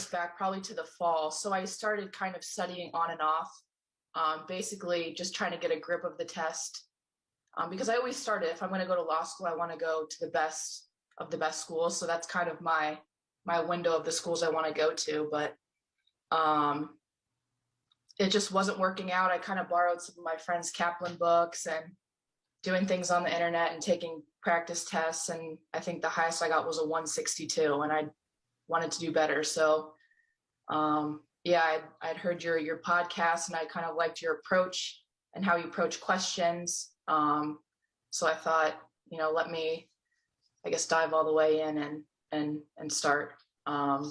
this back probably to the fall. So I started kind of studying on and off, basically just trying to get a grip of the test. Because I always started, if I'm going to go to law school, I want to go to the best of the best schools. So that's kind of my window of the schools I want to go to. But it just wasn't working out. I kind of borrowed some of my friends' Kaplan books and doing things on the internet and taking practice tests. And I think the highest I got was a 162, and I wanted to do better. So I'd heard your podcast, and I kind of liked your approach and how you approach questions. So I thought, let me, I guess, dive all the way in and start kind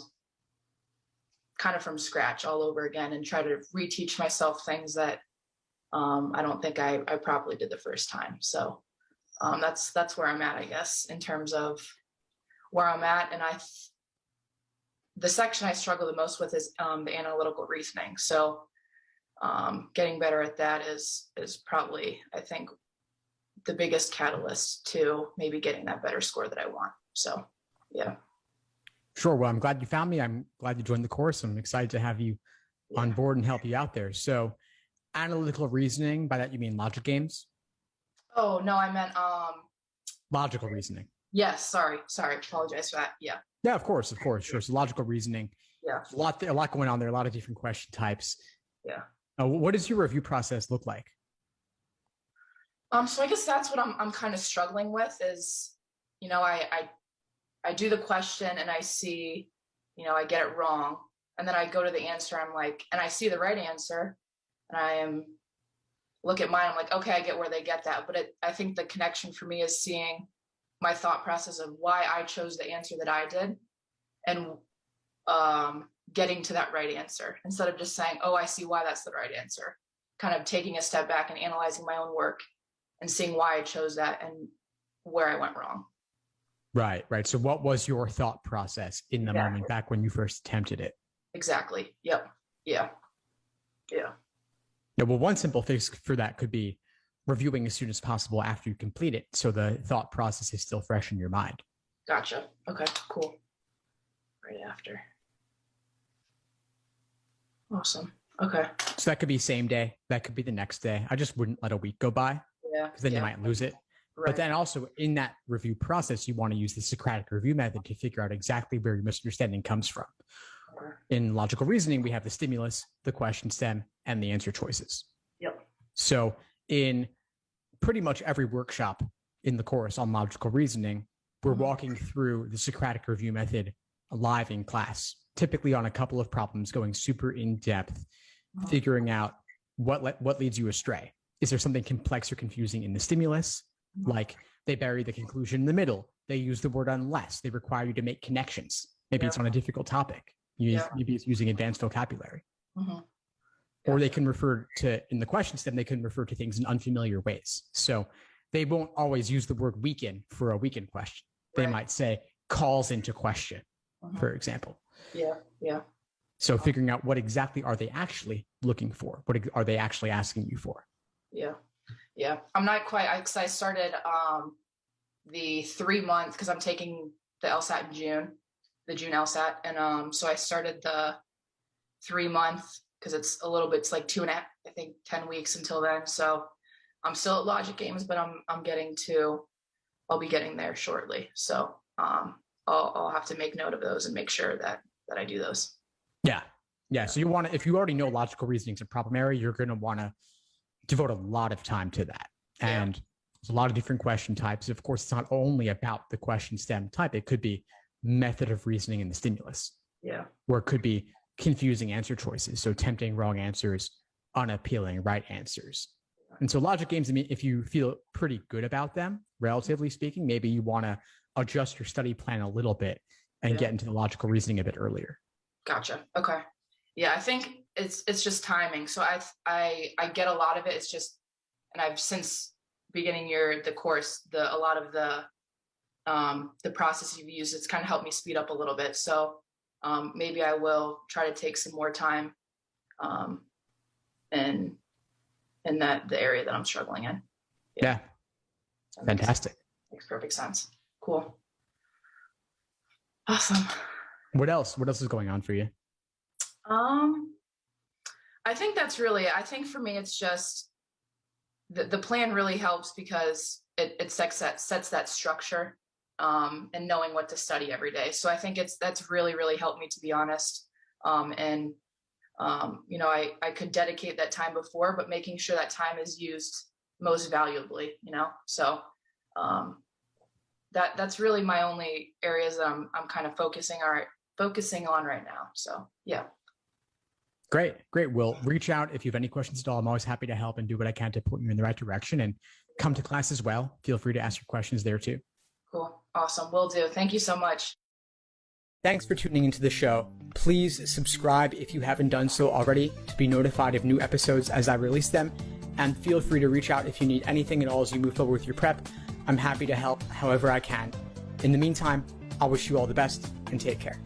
of from scratch all over again and try to reteach myself things that I don't think I properly did the first time. So that's where I'm at, I guess, in terms of where I'm at. And the section I struggle the most with is the analytical reasoning. So getting better at that is probably, I think, the biggest catalyst to maybe getting that better score that I want. So, yeah. Sure. Well, I'm glad you found me. I'm glad you joined the course. I'm excited to have you on board and help you out there. So analytical reasoning, by that you mean logic games? Oh, no, I meant logical reasoning. Yes. Sorry. Apologize for that. Yeah. Yeah, of course. Sure. So logical reasoning. Yeah. A lot going on there, a lot of different question types. Yeah. What does your review process look like? So I guess that's what I'm kind of struggling with is, I do the question and I see, I get it wrong. And then I go to the answer. I'm like, and I see the right answer and look at mine. I'm like, okay, I get where they get that. But I think the connection for me is seeing my thought process of why I chose the answer that I did and getting to that right answer instead of just saying, oh, I see why that's the right answer. Kind of taking a step back and analyzing my own work and seeing why I chose that and where I went wrong. Right. So what was your thought process in the moment back when you first attempted it? Exactly. Yep. Yeah. Well, one simple fix for that could be reviewing as soon as possible after you complete it, so the thought process is still fresh in your mind. Gotcha. Okay, cool. Right after. Awesome. Okay. So that could be same day. That could be the next day. I just wouldn't let a week go by. Yeah. Because then you might lose it. Right. But then also in that review process, you want to use the Socratic review method to figure out exactly where your misunderstanding comes from. Okay. In logical reasoning, we have the stimulus, the question stem, and the answer choices. Yep. So in pretty much every workshop in the course on logical reasoning, we're walking through the Socratic review method live in class, typically on a couple of problems, going super in depth, figuring out what leads you astray. Is there something complex or confusing in the stimulus? Like they bury the conclusion in the middle. They use the word unless. They require you to make connections. Maybe it's on a difficult topic. Maybe it's using advanced vocabulary. Or they can refer to, in the question stem, they can refer to things in unfamiliar ways. So they won't always use the word weaken for a weaken question. They might say calls into question, for example. Yeah. So figuring out what exactly are they actually looking for? What are they actually asking you for? Yeah. I'm not quite, because I started the 3 month, because I'm taking the LSAT in June, the June LSAT. And so I started the 3 month, because it's a little bit, it's like 2.5, I think 10 weeks until then. So I'm still at logic games, but I'll be getting there shortly. So I'll have to make note of those and make sure that I do those. Yeah. So you want to, if you already know logical reasoning is a problem area, you're going to want to devote a lot of time to that. And there's a lot of different question types. Of course, it's not only about the question stem type. It could be method of reasoning in the stimulus. Yeah. Or it could be confusing answer choices. So tempting wrong answers, unappealing right answers. And so logic games, I mean, if you feel pretty good about them, relatively speaking, maybe you want to adjust your study plan a little bit and get into the logical reasoning a bit earlier. Gotcha. Okay. Yeah, I think it's just timing. So I get a lot of it. It's just, and I've since beginning the course, a lot of the process you've used, it's kind of helped me speed up a little bit. So maybe I will try to take some more time in the area that I'm struggling in. Yeah. Fantastic. Makes perfect sense. Cool. Awesome. What else is going on for you? I think I think for me, it's just the plan really helps because it sets that structure, and knowing what to study every day. So I think that's really, really helped me, to be honest. And I could dedicate that time before, but making sure that time is used most valuably, So that's really my only areas that I'm kind of focusing on right now. So yeah. Great. Will, reach out if you have any questions at all. I'm always happy to help and do what I can to point you in the right direction, and come to class as well. Feel free to ask your questions there too. Cool. Awesome. Will do. Thank you so much. Thanks for tuning into the show. Please subscribe if you haven't done so already to be notified of new episodes as I release them. And feel free to reach out if you need anything at all as you move forward with your prep. I'm happy to help however I can. In the meantime, I'll wish you all the best and take care.